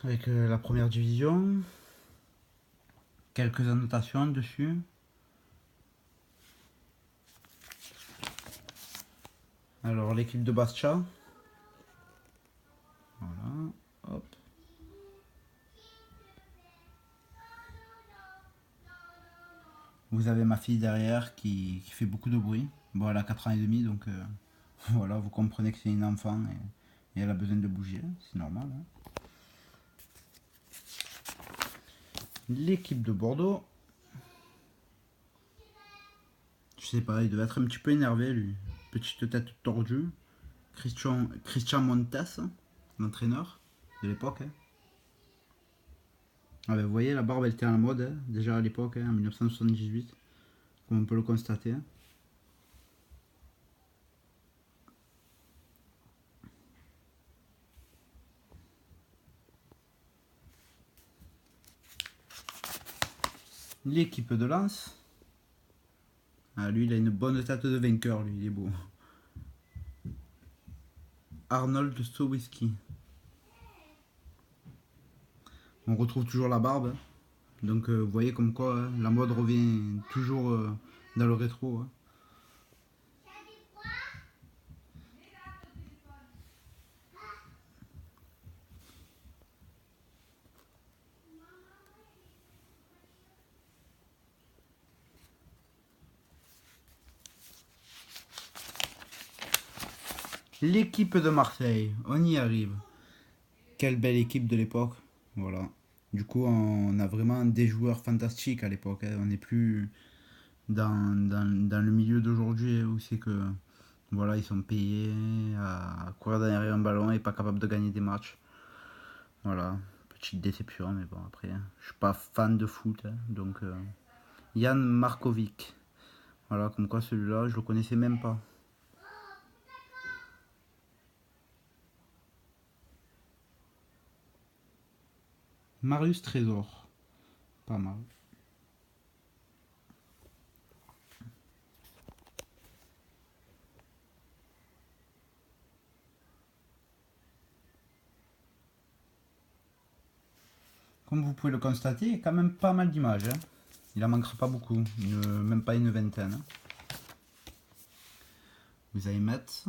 avec la première division, quelques annotations dessus. Alors l'équipe de Bastia, voilà, hop. Vous avez ma fille derrière qui fait beaucoup de bruit. Bon, elle a 4 ans et demi, donc voilà, vous comprenez que c'est une enfant et elle a besoin de bouger, c'est normal. Hein. L'équipe de Bordeaux, je sais pas, il devait être un petit peu énervé lui. Petite tête tordue. Christian Montes, l'entraîneur de l'époque. Hein. Ah ben, vous voyez, la barbe elle était à la mode hein, déjà à l'époque, hein, en 1978, comme on peut le constater. Hein. L'équipe de Lens. Ah, lui, il a une bonne tête de vainqueur, lui, il est beau. Arnold Sowicki. On retrouve toujours la barbe. Hein. Donc, vous voyez comme quoi hein, la mode revient toujours dans le rétro. Hein. L'équipe de Marseille, on y arrive. Quelle belle équipe de l'époque. Voilà. Du coup, on a vraiment des joueurs fantastiques à l'époque. Hein. On n'est plus dans le milieu d'aujourd'hui où c'est que voilà, ils sont payés à courir derrière un ballon et pas capables de gagner des matchs. Voilà, petite déception, mais bon, après, hein, je suis pas fan de foot. Hein, donc, Jan Markovic. Voilà, comme quoi celui-là, je le connaissais même pas. Marius Trésor. Pas mal. Comme vous pouvez le constater, il y a quand même pas mal d'images. Hein. Il en manquera pas beaucoup, même pas une vingtaine. Hein. Vous allez mettre.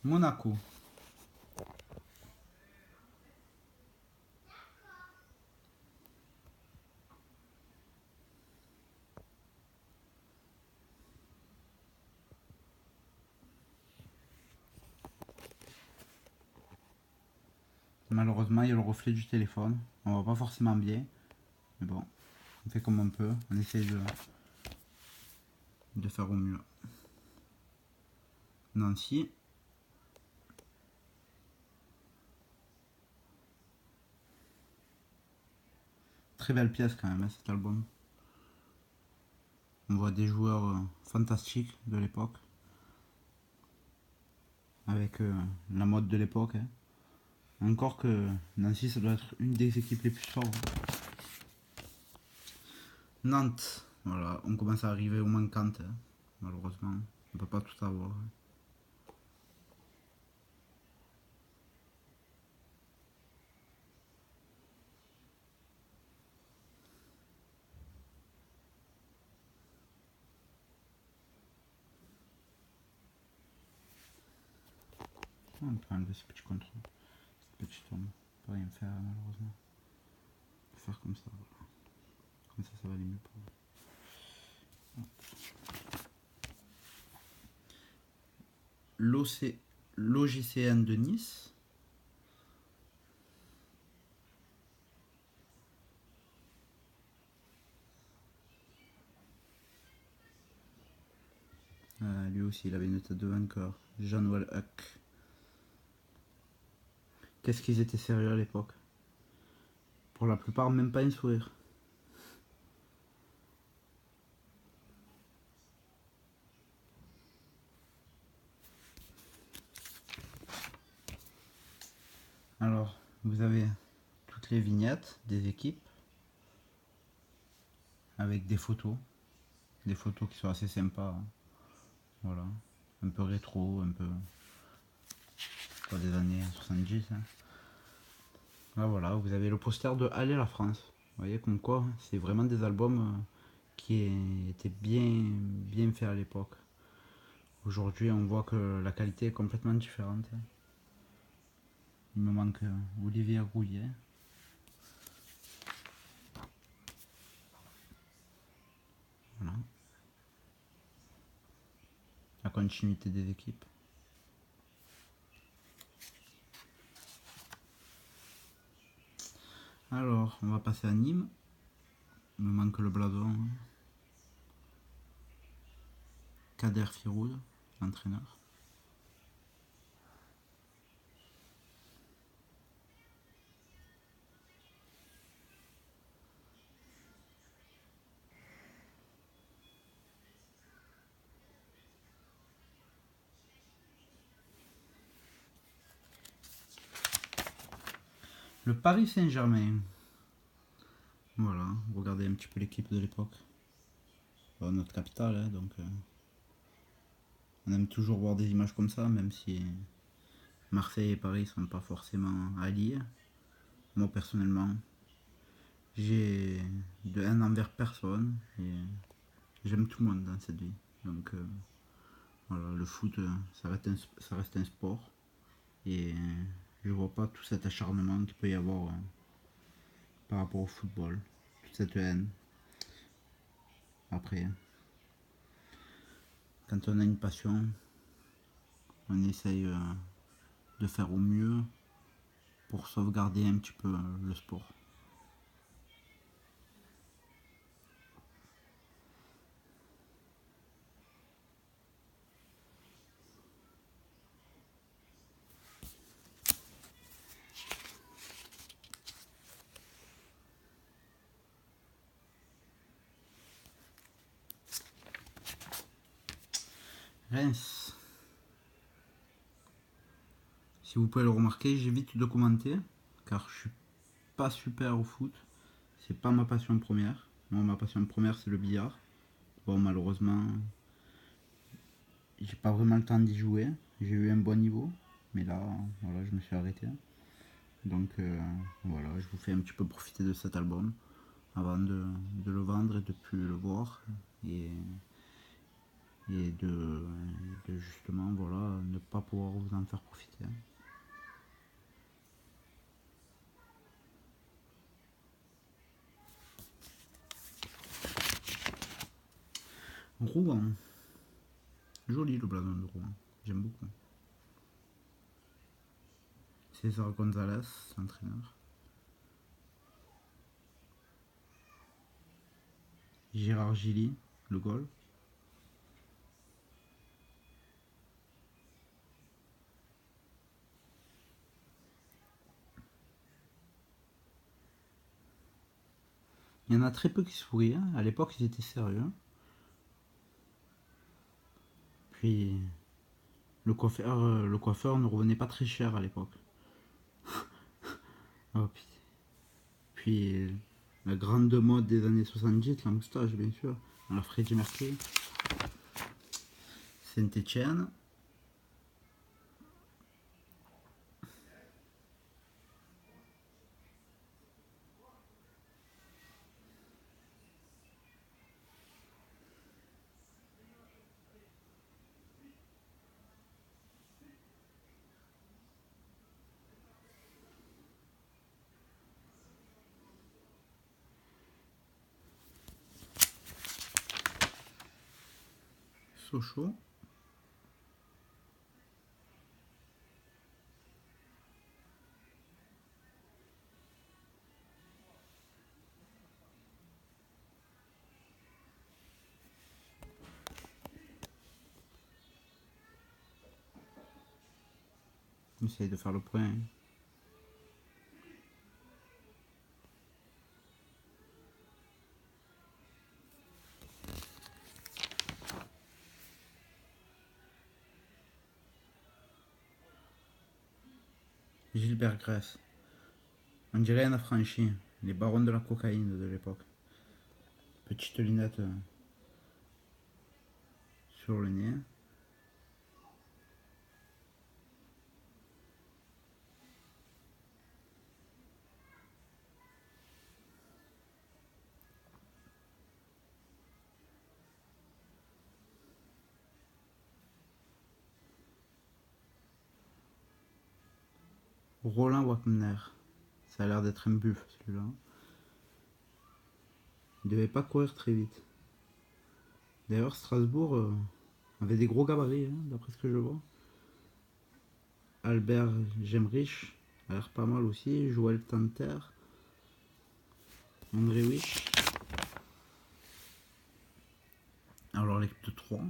Monaco. Malheureusement, il y a le reflet du téléphone. On voit pas forcément bien. Mais bon, on fait comme on peut. On essaye de faire au mieux. Nancy. Très belle pièce quand même, hein, cet album. On voit des joueurs fantastiques de l'époque. Avec la mode de l'époque. Hein. Encore que Nancy, ça doit être une des équipes les plus fortes. Nantes. Voilà, on commence à arriver au manquante. Hein, malheureusement. On peut pas tout avoir. Hein. On peut enlever ce petit contrôle. Cette petite tombe. On peut rien faire malheureusement. On peut faire comme ça. Voilà. Comme ça va aller mieux pour vous. L'OGCN de Nice. Lui aussi, il avait une tête de vainqueur. Jean-Noël Huck. Qu'est-ce qu'ils étaient sérieux à l'époque. Pour la plupart, même pas un sourire. Alors, vous avez toutes les vignettes des équipes avec des photos qui sont assez sympas, hein. Voilà, un peu rétro, un peu quoi, des années 70, hein. Là, voilà, vous avez le poster de Aller la France. Vous voyez comme quoi, c'est vraiment des albums qui étaient bien faits à l'époque. Aujourd'hui, on voit que la qualité est complètement différente. Il me manque Olivier Rouillet. Voilà, la continuité des équipes. Alors, on va passer à Nîmes. Il me manque le blason, hein. Kader Firoud, l'entraîneur. Le Paris Saint-Germain. Voilà, regardez un petit peu l'équipe de l'époque. Bon, notre capitale, hein, donc on aime toujours voir des images comme ça, même si Marseille et Paris sont pas forcément alliés. Moi personnellement, j'ai de haine envers personne et j'aime tout le monde dans cette vie. Donc voilà, le foot, ça reste un sport et je vois pas tout cet acharnement qu'il peut y avoir par rapport au football, toute cette haine. Après, quand on a une passion, on essaye de faire au mieux pour sauvegarder un petit peu le sport. Reims. Si vous pouvez le remarquer, j'évite de commenter car je suis pas super au foot. C'est pas ma passion première. Moi, ma passion première, c'est le billard. Bon, malheureusement, j'ai pas vraiment le temps d'y jouer. J'ai eu un bon niveau, mais là, voilà, je me suis arrêté. Donc voilà, je vous fais un petit peu profiter de cet album avant de le vendre et de plus le voir et, et de justement voilà ne pas pouvoir vous en faire profiter. Rouen, joli le blason de Rouen, j'aime beaucoup. César Gonzalez, entraîneur. Gérard Gilly, le goal. Il y en a très peu qui sourient, hein. À l'époque ils étaient sérieux. Puis le coiffeur ne revenait pas très cher à l'époque. Oh, puis la grande mode des années 70, la moustache bien sûr. Alors Freddie Mercury, Saint-Etienne, Sochaux. J'essaye de faire le point. Gilbert Grèce. On dirait un affranchi. Les barons de la cocaïne de l'époque. Petite lunette sur le nez. Roland Wagner. Ça a l'air d'être un buff celui-là. Il devait pas courir très vite. D'ailleurs, Strasbourg avait des gros gabarits, hein, d'après ce que je vois. Albert Gemrich a l'air pas mal aussi. Joël Tanter. André Wish. Alors l'équipe de 3.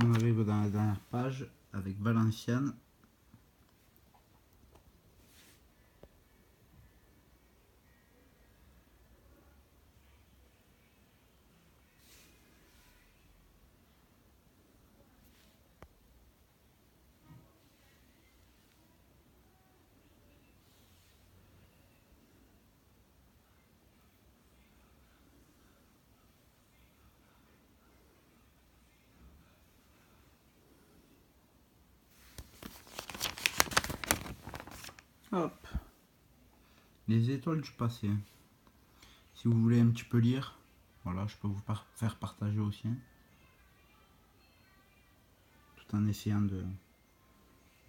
On arrive dans la dernière page avec Valenciennes. Hop. Les étoiles du passé. Si vous voulez un petit peu lire, voilà, je peux vous faire partager aussi. Hein, tout en essayant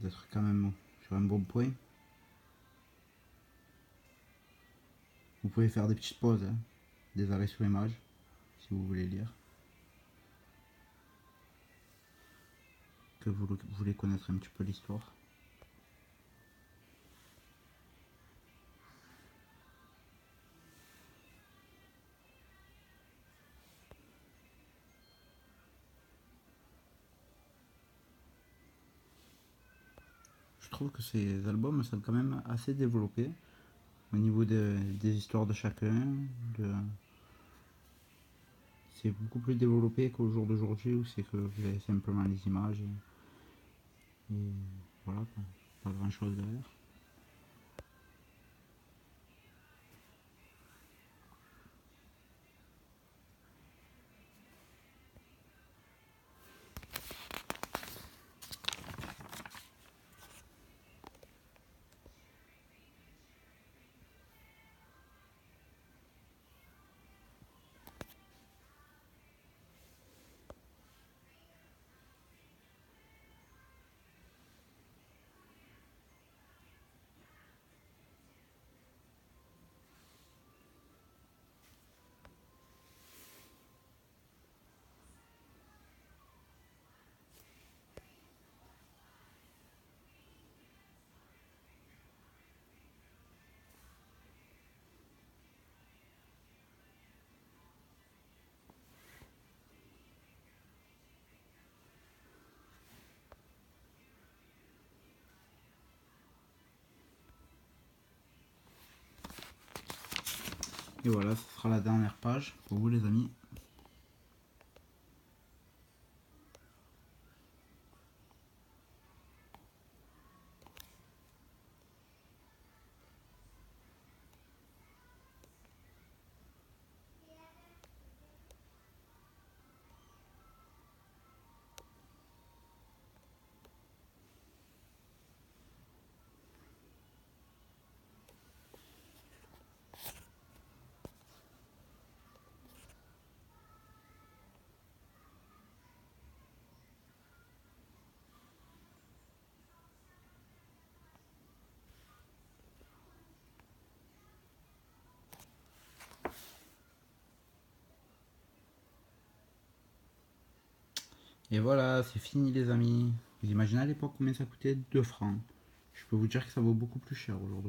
d'être quand même sur un bon point. Vous pouvez faire des petites pauses, hein, des arrêts sur image, si vous voulez lire. Que vous voulez connaître un petit peu l'histoire. Je trouve que ces albums sont quand même assez développés au niveau des histoires de chacun. C'est beaucoup plus développé qu'au jour d'aujourd'hui où c'est que vous avez simplement les images et voilà, quoi. Pas grand chose derrière. Et voilà, ce sera la dernière page pour vous les amis. Et voilà, c'est fini les amis. Vous imaginez à l'époque combien ça coûtait 2 francs. Je peux vous dire que ça vaut beaucoup plus cher aujourd'hui.